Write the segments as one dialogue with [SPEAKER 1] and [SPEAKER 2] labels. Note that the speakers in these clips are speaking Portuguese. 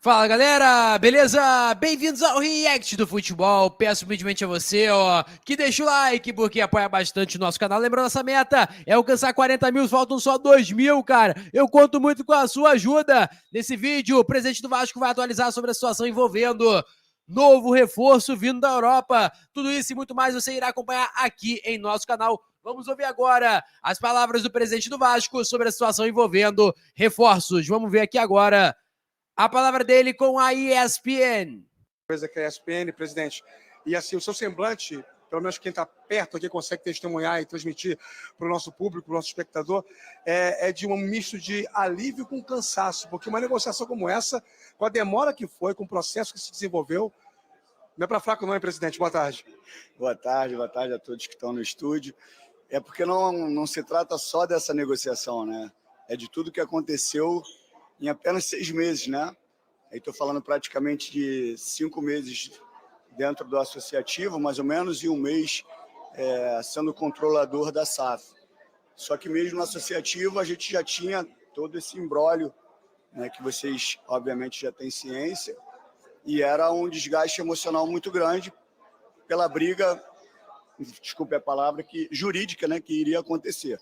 [SPEAKER 1] Fala galera, beleza? Bem-vindos ao React do Futebol. Peço humildemente a você, que deixa o like, porque apoia bastante o nosso canal. Lembrando, nossa meta é alcançar 40 mil, faltam só 2 mil, cara. Eu conto muito com a sua ajuda. Nesse vídeo, o presidente do Vasco vai atualizar sobre a situação envolvendo novo reforço vindo da Europa. Tudo isso e muito mais você irá acompanhar aqui em nosso canal. Vamos ouvir agora as palavras do presidente do Vasco sobre a situação envolvendo reforços. Vamos ver aqui agora a palavra dele com a ESPN.
[SPEAKER 2] Coisa que é a ESPN, presidente. E assim, o seu semblante, pelo menos quem está perto aqui consegue testemunhar e transmitir para o nosso público, para o nosso espectador, é de um misto de alívio com cansaço, porque uma negociação como essa, com a demora que foi, com o processo que se desenvolveu, não é para fraco não, hein, presidente? Boa tarde.
[SPEAKER 3] Boa tarde a todos que estão no estúdio. É porque não se trata só dessa negociação, né? É de tudo que aconteceu em apenas 6 meses, né? Aí estou falando praticamente de 5 meses dentro do associativo, mais ou menos, e 1 mês sendo controlador da SAF. Só que mesmo no associativo a gente já tinha todo esse imbróglio, né, que vocês obviamente já têm ciência, e era um desgaste emocional muito grande pela briga, desculpe a palavra, jurídica, né, que iria acontecer.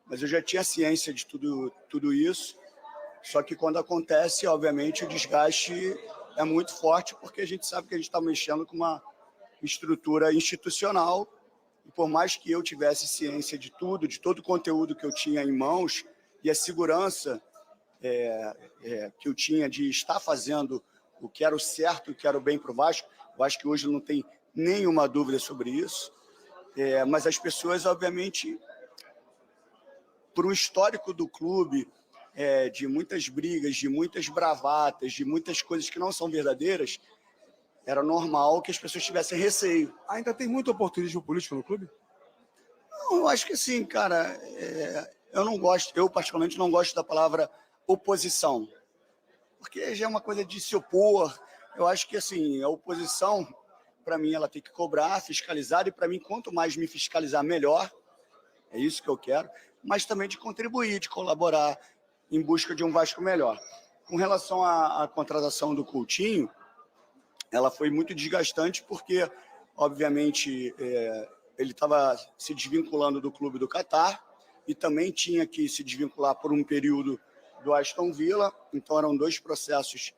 [SPEAKER 3] Mas eu já tinha ciência de tudo isso. Só que quando acontece, obviamente, o desgaste é muito forte, porque a gente sabe que a gente está mexendo com uma estrutura institucional, e por mais que eu tivesse ciência de tudo, de todo o conteúdo que eu tinha em mãos, e a segurança que eu tinha de estar fazendo o que era o certo, o que era o bem para o Vasco, eu acho que hoje não tem nenhuma dúvida sobre isso, mas as pessoas, obviamente, por um histórico do clube, de muitas brigas, de muitas bravatas, de muitas coisas que não são verdadeiras, era normal que as pessoas tivessem receio.
[SPEAKER 2] Ainda tem muito oportunismo político no clube?
[SPEAKER 3] Não, eu acho que sim, cara. Eu particularmente não gosto da palavra oposição, porque já é uma coisa de se opor. Eu acho que assim, a oposição, para mim, ela tem que cobrar, fiscalizar, e para mim, quanto mais me fiscalizar, melhor. É isso que eu quero, mas também de contribuir, de colaborar em busca de um Vasco melhor. Com relação à contratação do Coutinho, ela foi muito desgastante porque, obviamente, ele estava se desvinculando do clube do Catar e também tinha que se desvincular por um período do Aston Villa, então eram 2 processos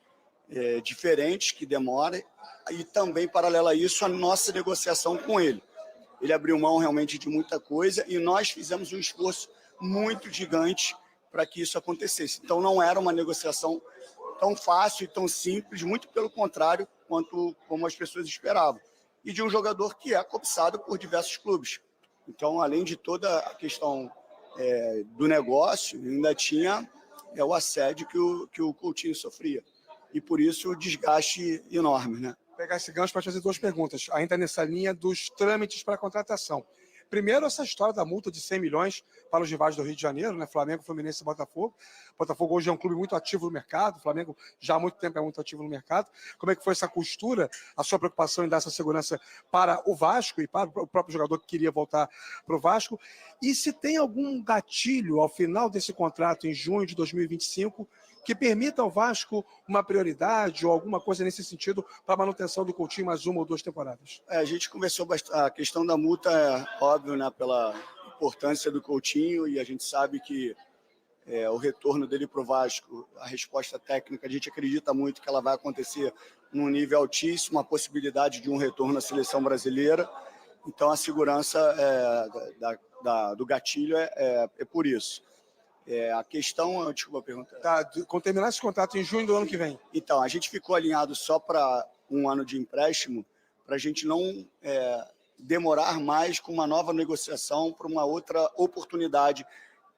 [SPEAKER 3] diferentes que demoram, e também, paralelo a isso, a nossa negociação com ele. Ele abriu mão realmente de muita coisa e nós fizemos um esforço muito gigante para que isso acontecesse. Então não era uma negociação tão fácil e tão simples, muito pelo contrário, como as pessoas esperavam. E de um jogador que é cobiçado por diversos clubes. Então, além de toda a questão do negócio, ainda tinha o assédio que o Coutinho sofria. E por isso o desgaste enorme, né?
[SPEAKER 2] Vou pegar esse gancho para fazer 2 perguntas, ainda nessa linha dos trâmites para a contratação. Primeiro, essa história da multa de 100 milhões para os rivais do Rio de Janeiro, né? Flamengo, Fluminense e Botafogo. Botafogo hoje é um clube muito ativo no mercado, o Flamengo já há muito tempo é muito ativo no mercado. Como é que foi essa costura, a sua preocupação em dar essa segurança para o Vasco e para o próprio jogador que queria voltar para o Vasco? E se tem algum gatilho ao final desse contrato, em junho de 2025, que permita ao Vasco uma prioridade ou alguma coisa nesse sentido para a manutenção do Coutinho mais 1 ou 2 temporadas?
[SPEAKER 3] A gente conversou bastante. A questão da multa é óbvio, né, pela importância do Coutinho, e a gente sabe que o retorno dele para o Vasco, a resposta técnica, a gente acredita muito que ela vai acontecer num nível altíssimo, a possibilidade de um retorno à seleção brasileira. Então a segurança do gatilho é por isso. A questão, desculpa perguntar.
[SPEAKER 2] Tá, quando terminar esse contrato em junho do ano que vem.
[SPEAKER 3] Então, a gente ficou alinhado só para 1 ano de empréstimo, para a gente não demorar mais com uma nova negociação para uma outra oportunidade,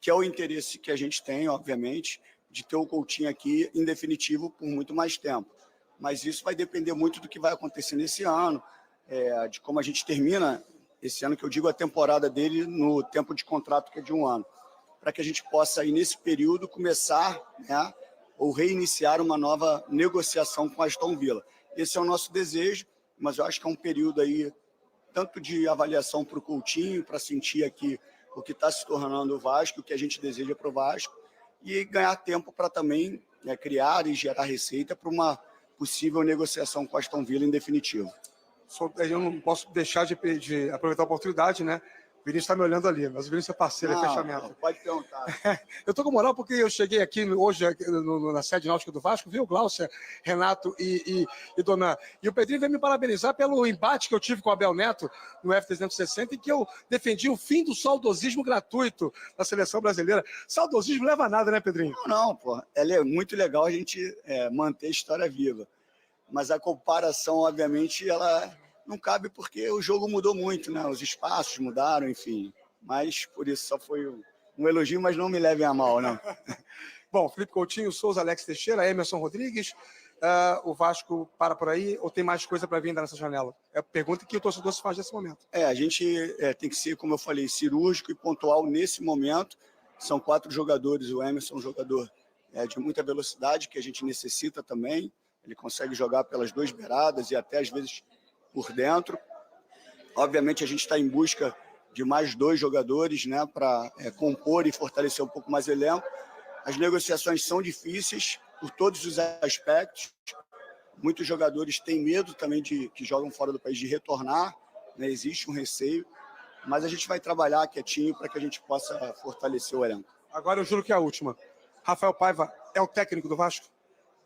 [SPEAKER 3] que é o interesse que a gente tem, obviamente, de ter o Coutinho aqui, em definitivo, por muito mais tempo. Mas isso vai depender muito do que vai acontecer nesse ano, de como a gente termina esse ano, que eu digo a temporada dele, no tempo de contrato, que é de 1 ano. Para que a gente possa, aí, nesse período, começar, né, ou reiniciar uma nova negociação com a Aston Villa. Esse é o nosso desejo, mas eu acho que é um período aí, tanto de avaliação para o Coutinho, para sentir aqui o que está se tornando o Vasco, o que a gente deseja para o Vasco, e ganhar tempo para também criar e gerar receita para uma possível negociação com a Aston Villa em definitivo.
[SPEAKER 2] Eu não posso deixar de aproveitar a oportunidade, né? O Vinícius está me olhando ali, mas o Vinícius é parceiro, é fechamento.
[SPEAKER 3] Não, pode perguntar.
[SPEAKER 2] Eu estou com moral porque eu cheguei aqui hoje na sede náutica do Vasco, viu, Glaucia, Renato e Donan. E o Pedrinho veio me parabenizar pelo embate que eu tive com o Abel Neto no F360 e que eu defendi o fim do saudosismo gratuito na seleção brasileira. Saudosismo leva a nada, né, Pedrinho?
[SPEAKER 3] Não, pô. Ela é muito legal a gente manter a história viva. Mas a comparação, obviamente, ela não cabe porque o jogo mudou muito, né? Os espaços mudaram, enfim. Mas por isso só foi um elogio, mas não me levem a mal, não.
[SPEAKER 2] Bom, Felipe Coutinho, Souza, Alex Teixeira, Emerson Rodrigues, o Vasco para por aí ou tem mais coisa para vir nessa janela? É a pergunta que o torcedor se faz nesse momento.
[SPEAKER 3] A gente tem que ser, como eu falei, cirúrgico e pontual nesse momento. São 4 jogadores, o Emerson é um jogador de muita velocidade, que a gente necessita também. Ele consegue jogar pelas 2 beiradas e até às vezes por dentro. Obviamente a gente está em busca de mais 2 jogadores, né, para compor e fortalecer um pouco mais o elenco. As negociações são difíceis por todos os aspectos. Muitos jogadores têm medo também que jogam fora do país de retornar, né, existe um receio, mas a gente vai trabalhar quietinho para que a gente possa fortalecer o elenco.
[SPEAKER 2] Agora eu juro que é a última. Rafael Paiva é o técnico do Vasco?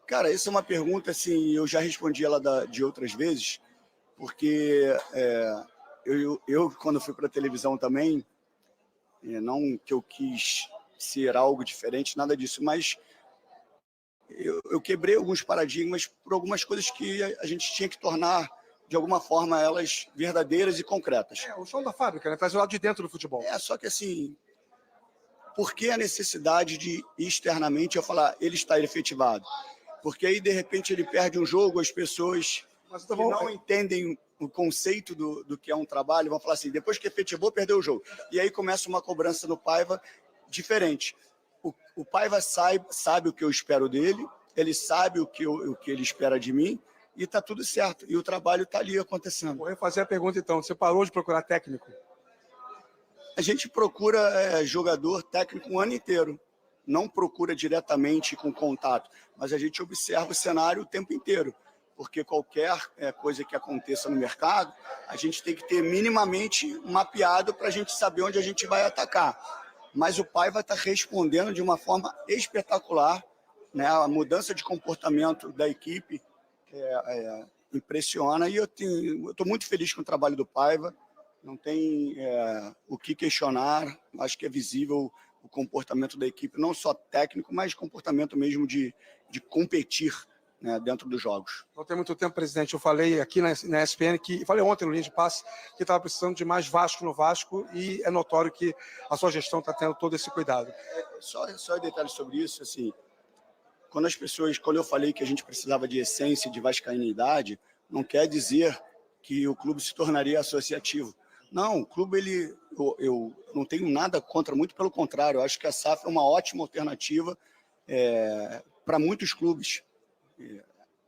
[SPEAKER 3] Cara, essa é uma pergunta, assim, eu já respondi ela de outras vezes, porque eu quando fui para a televisão também, não que eu quis ser algo diferente, nada disso, mas eu quebrei alguns paradigmas por algumas coisas que a gente tinha que tornar, de alguma forma, elas verdadeiras e concretas.
[SPEAKER 2] O chão da fábrica, né? Traz o lado de dentro do futebol.
[SPEAKER 3] Só que assim, por que a necessidade de externamente eu falar, ele está efetivado? Porque aí, de repente, ele perde um jogo, as pessoas que não entendem o conceito do que é um trabalho vão falar assim, depois que efetivou, perdeu o jogo. E aí começa uma cobrança no Paiva diferente. O Paiva sabe o que eu espero dele, ele sabe o que ele espera de mim, e está tudo certo. E o trabalho está ali acontecendo.
[SPEAKER 2] Vou refazer a pergunta, então. Você parou de procurar técnico?
[SPEAKER 3] A gente procura jogador técnico o ano inteiro. Não procura diretamente com contato, mas a gente observa o cenário o tempo inteiro, porque qualquer coisa que aconteça no mercado, a gente tem que ter minimamente mapeado para a gente saber onde a gente vai atacar. Mas o Paiva está respondendo de uma forma espetacular, né? A mudança de comportamento da equipe impressiona, e eu estou muito feliz com o trabalho do Paiva, não tem o que questionar, acho que é visível o comportamento da equipe, não só técnico, mas comportamento mesmo de competir, né, dentro dos jogos.
[SPEAKER 2] Não tem muito tempo, presidente, eu falei aqui na ESPN, falei ontem no Linha de Passe, que estava precisando de mais Vasco no Vasco, e é notório que a sua gestão está tendo todo esse cuidado.
[SPEAKER 3] Só detalhes sobre isso, assim, quando eu falei que a gente precisava de essência, de vascainidade, não quer dizer que o clube se tornaria associativo. Não, o clube, eu não tenho nada contra, muito pelo contrário, eu acho que a SAF é uma ótima alternativa para muitos clubes.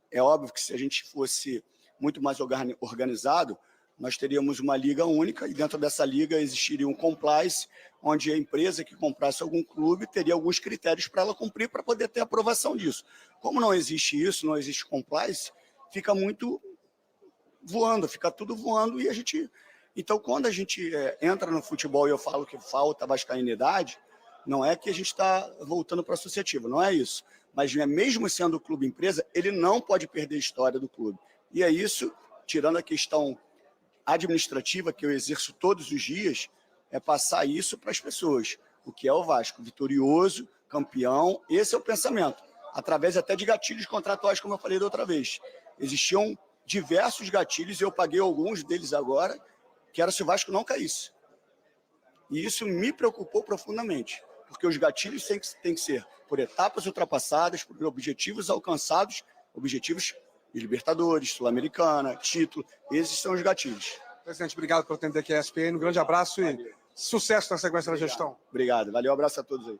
[SPEAKER 3] É óbvio que se a gente fosse muito mais organizado, nós teríamos uma liga única e dentro dessa liga existiria um compliance, onde a empresa que comprasse algum clube teria alguns critérios para ela cumprir para poder ter aprovação disso. Como não existe isso, não existe compliance, fica muito voando, fica tudo voando e a gente... Então, quando a gente entra no futebol e eu falo que falta vascainidade, não é que a gente está voltando para a associativa, não é isso. Mas mesmo sendo clube empresa, ele não pode perder a história do clube. E é isso, tirando a questão administrativa que eu exerço todos os dias, é passar isso para as pessoas. O que é o Vasco? Vitorioso, campeão, esse é o pensamento. Através até de gatilhos contratuais, como eu falei da outra vez. Existiam diversos gatilhos, e eu paguei alguns deles agora, que era se o Vasco não caísse. E isso me preocupou profundamente, porque os gatilhos têm que ser por etapas ultrapassadas, por objetivos alcançados, objetivos de Libertadores, Sul-Americana, título, esses são os gatilhos.
[SPEAKER 2] Presidente, obrigado por atender aqui a ESPN, um grande abraço e sucesso na sequência da gestão.
[SPEAKER 3] Obrigado, valeu, um abraço a todos aí.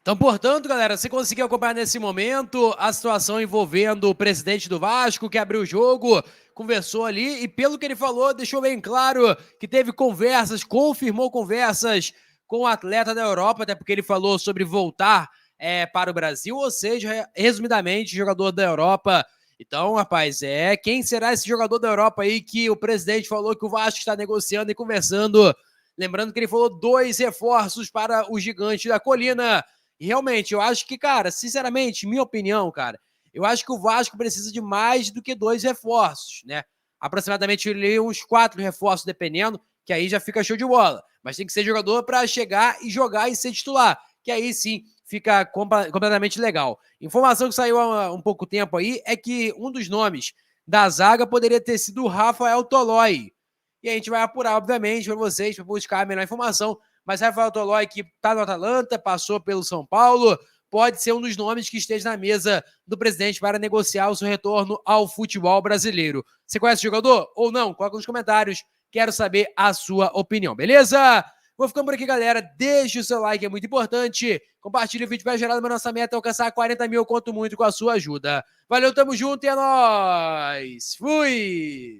[SPEAKER 1] Então, portanto, galera, você conseguiu acompanhar nesse momento a situação envolvendo o presidente do Vasco, que abriu o jogo, conversou ali, e pelo que ele falou, deixou bem claro que teve conversas, confirmou conversas com o atleta da Europa, até porque ele falou sobre voltar para o Brasil, ou seja, resumidamente, jogador da Europa. Então, rapaz, quem será esse jogador da Europa aí que o presidente falou que o Vasco está negociando e conversando? Lembrando que ele falou 2 reforços para o Gigante da Colina. E realmente, eu acho que, cara, sinceramente, minha opinião, cara, eu acho que o Vasco precisa de mais do que 2 reforços, né? Aproximadamente uns 4 reforços, dependendo, que aí já fica show de bola. Mas tem que ser jogador para chegar e jogar e ser titular, que aí sim fica completamente legal. Informação que saiu há um pouco tempo aí é que um dos nomes da zaga poderia ter sido o Rafael Tolói. E a gente vai apurar, obviamente, para vocês, para buscar a melhor informação. Mas Rafael Tolói, que está no Atalanta, passou pelo São Paulo, pode ser um dos nomes que esteja na mesa do presidente para negociar o seu retorno ao futebol brasileiro. Você conhece o jogador ou não? Coloca nos comentários. Quero saber a sua opinião, beleza? Vou ficando por aqui, galera. Deixe o seu like, é muito importante. Compartilhe o vídeo para gerar uma nossa meta alcançar 40 mil. Eu conto muito com a sua ajuda. Valeu, tamo junto e é nóis. Fui!